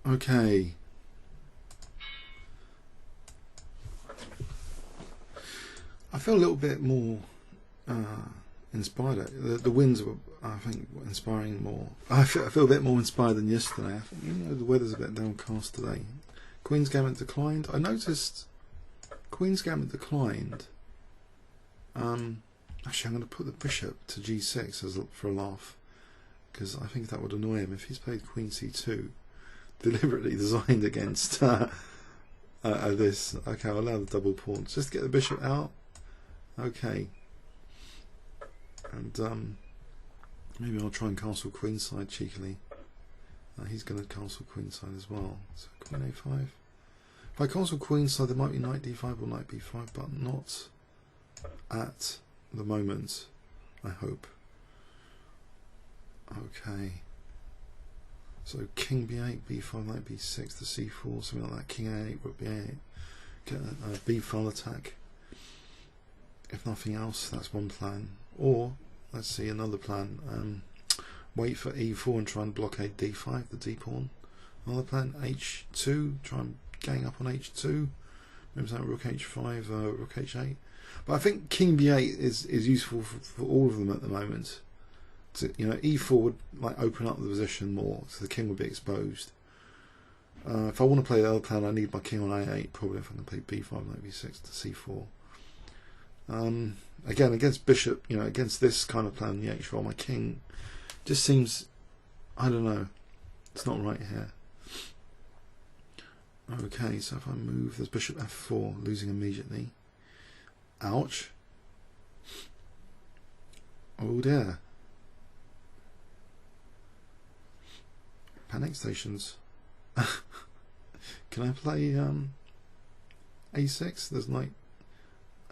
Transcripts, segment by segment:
Okay. I feel a little bit more inspired. The wins were, I think, inspiring more. I feel a bit more inspired than yesterday. I think, you know, the weather's a bit downcast today. Queen's Gambit declined. I noticed Queen's Gambit declined. Actually, I'm going to put the bishop to g6 for a laugh, because I think that would annoy him if he's played Queen c2, deliberately designed against this. Okay, I'll allow the double pawns just to get the bishop out. Okay, and maybe I'll try and castle queenside cheekily. He's going to castle queenside as well. So Queen a5. If I castle queenside, there might be knight d5 or knight b5, but not at the moment, I hope. Okay. So king b8, b5, knight b6 to c4, something like that. King a8, rook b8. Get a b file attack. If nothing else, that's one plan. Or let's see another plan. Wait for e4 and try and blockade d5, the d pawn. Another plan, h2, try and gang up on h2. Maybe something rook h5, rook h8. But I think king b8 is useful for all of them at the moment. So, you know, e4 would like open up the position more, so the king would be exposed. If I want to play the other plan, I need my king on a8. Probably if I can play b5, knight b6 to c4. Again, against bishop, you know, against this kind of plan, the h roll, my king just seems, I don't know, it's not right here. Okay, so if I move, there's bishop f4, losing immediately. Ouch. Oh dear. Panic stations. Can I play a6? There's knight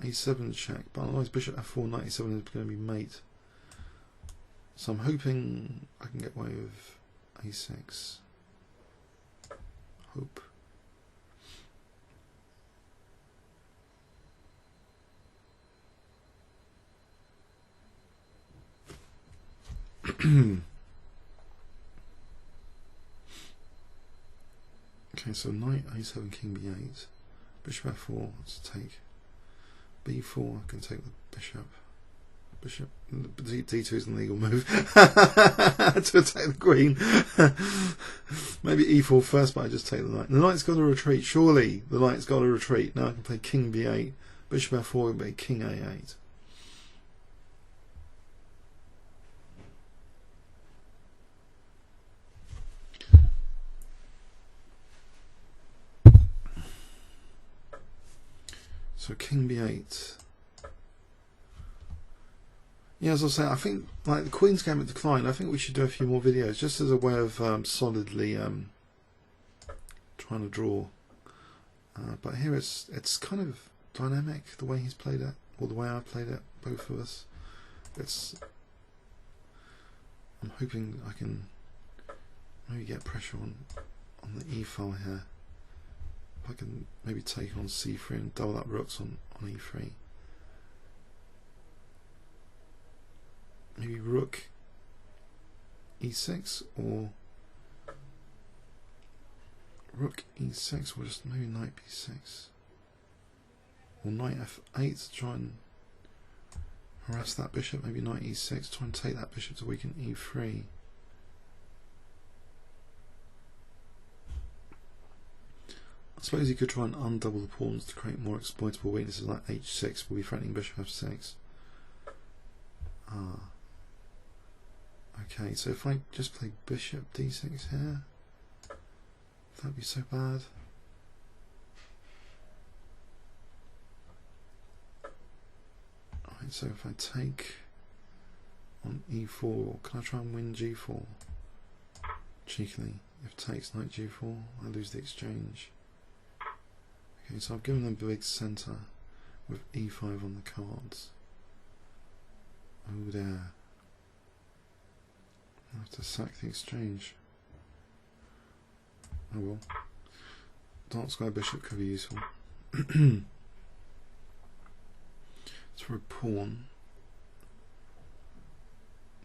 a7 check, but otherwise bishop f4, knight a7 is going to be mate. So I'm hoping I can get away with a6. Hope. Okay, so knight a7, king b8, bishop f4, let's take b4, I can take the bishop, d2 is an illegal move to attack the queen. Maybe e4 first, but I just take the knight. The knight's got to retreat, surely the knight's got to retreat. Now I can play king b8, bishop f4, and play king a8. So king b8. Yeah, as I was saying, I think like the Queen's Gambit declined. I think we should do a few more videos just as a way of solidly trying to draw. But here it's kind of dynamic the way he's played it, or the way I played it. Both of us. I'm hoping I can maybe get pressure on the e file here. I can maybe take on c3 and double up rooks on e3. Maybe rook e6 or rook e6, or just maybe knight b6 or knight f8 to try and harass that bishop. Maybe knight e6, try and take that bishop to weaken e3. I suppose you could try and undouble the pawns to create more exploitable weaknesses like h6 will be threatening bishop f6. Okay, so if I just play bishop d6 here, would that be so bad? Alright, so if I take on e4, can I try and win g4? Cheekily, if takes knight g4, I lose the exchange. Okay, so I've given them a big centre with e5 on the cards. Oh dear. I have to sack the exchange. Oh well. Dark square bishop could be useful. It's for a pawn.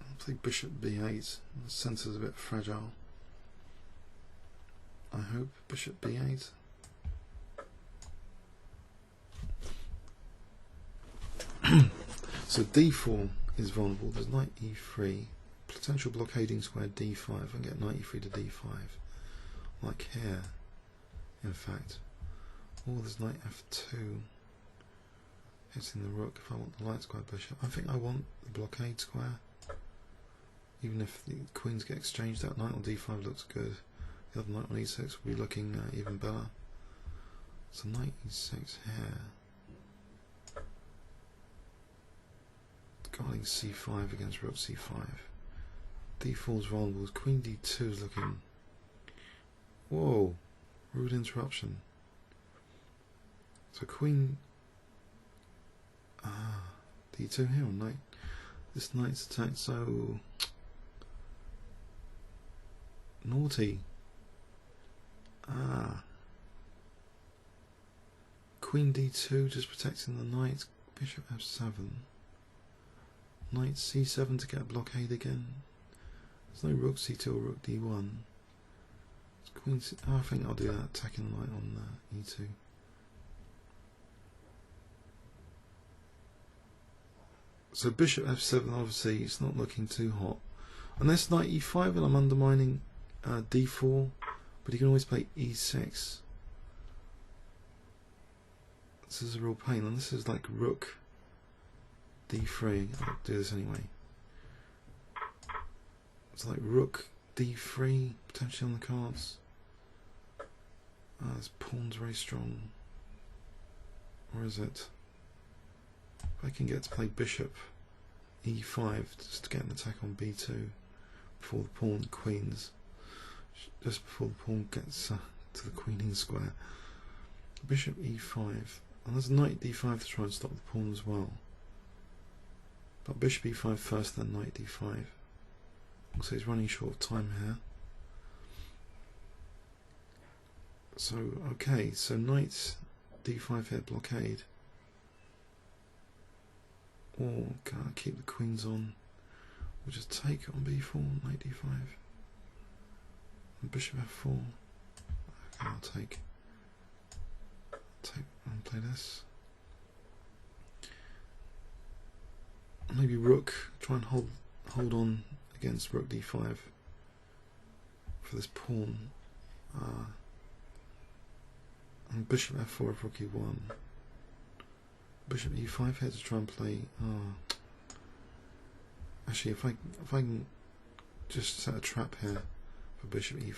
I'll play bishop b8. The centre's a bit fragile. I hope. Bishop B8. So D4 is vulnerable. There's knight E3. Potential blockading square D5. I can get knight E3 to D5. Like here, in fact. Oh, there's knight F2. Hitting the rook if I want the light square bishop. I think I want the blockade square. Even if the queens get exchanged, that knight on D5 looks good. The other knight on E6 will be looking even better. So knight E6 here. Guarding C5 against rook C5. D4 is vulnerable. Queen D2 is looking... Whoa! Rude interruption. So queen... D2 here on knight. This knight's attacked so... naughty. Queen D2 just protecting the knight. Bishop F7. Knight C7 to get a blockade again. There's no rook C2 or rook D1. It's queen C... I think I'll do that, attacking the knight on E2. So bishop F7, obviously it's not looking too hot. Unless knight E5 and I'm undermining D4, but he can always play E6. This is a real pain, and this is like rook D3. I'll do this anyway. It's like rook D3 potentially on the cards. This pawn's very strong. Or is it? If I can get to play bishop E5 just to get an attack on B2 before the pawn queens, just before the pawn gets to the queening square. Bishop E5, and there's knight D5 to try and stop the pawn as well. But bishop E5 first, then knight D5. So he's running short of time here. So okay, so knight D5 here, blockade. Or can I keep the queens on? We'll just take on B4, knight D5. And bishop F4. Okay, I'll take and play this. Maybe rook, try and hold on against rook D5 for this pawn. And bishop F4 of rook E1. Bishop E5 here to try and play. Actually, if I can just set a trap here for bishop E5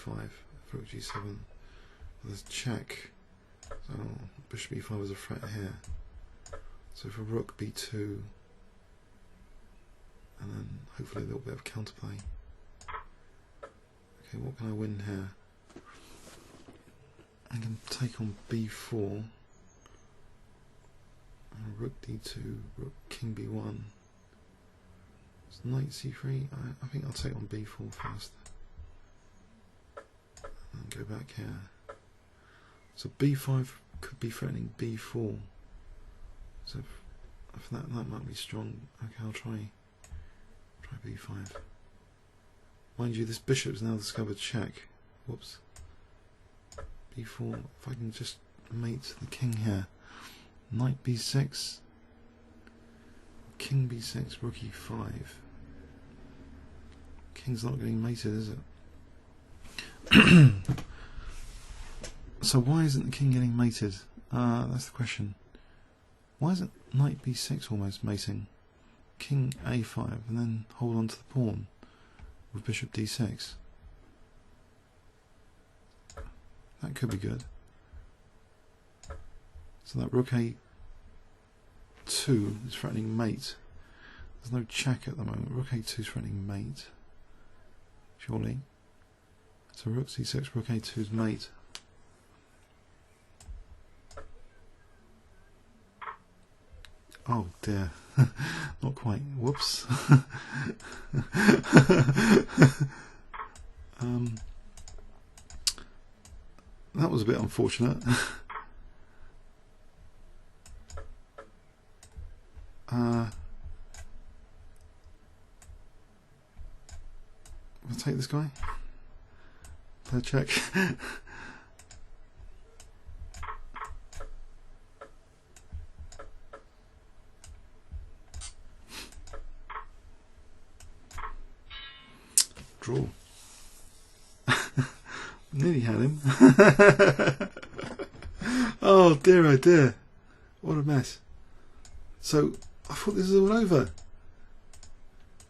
for rook G7, there's check. So bishop E5 is a threat here. So for rook B2, and then hopefully a little bit of counterplay. Okay, what can I win here? I can take on B4. Rook D2, rook king B1. It's knight C3. I think I'll take on B4 first. And go back here. So B5 could be threatening B4. So if that might be strong. Okay, I'll try B5. Mind you, this bishop's now discovered check. Whoops. B4. If I can just mate the king here. Knight B6, King B6, Rook E5. King's not getting mated, is it? So why isn't the king getting mated? That's the question. Why isn't Knight B6 almost mating? King A5 and then hold on to the pawn with Bishop D6. That could be good. So that rook A2 is threatening mate. There's no check at the moment. Rook A2 is threatening mate. Surely. So rook C6, rook A2 is mate. Oh dear. Not quite. Whoops. That was a bit unfortunate. I'll take this guy. Play a check. Draw. Nearly had him. Oh dear, what a mess. So I thought this was all over.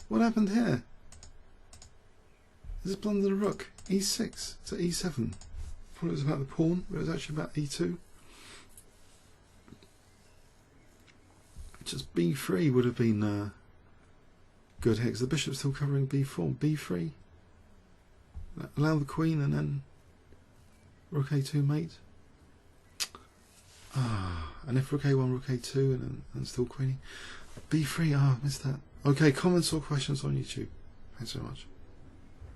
What happened here? This is blunder the rook. E6 to E7. I thought it was about the pawn, but it was actually about E2. Just B3 would have been good here, because the bishop's still covering B4. B3. Allow the queen and then rook A2 mate. And if rook A1, rook A2 and still queening. B3, missed that. Okay, comments or questions on YouTube. Thanks so much.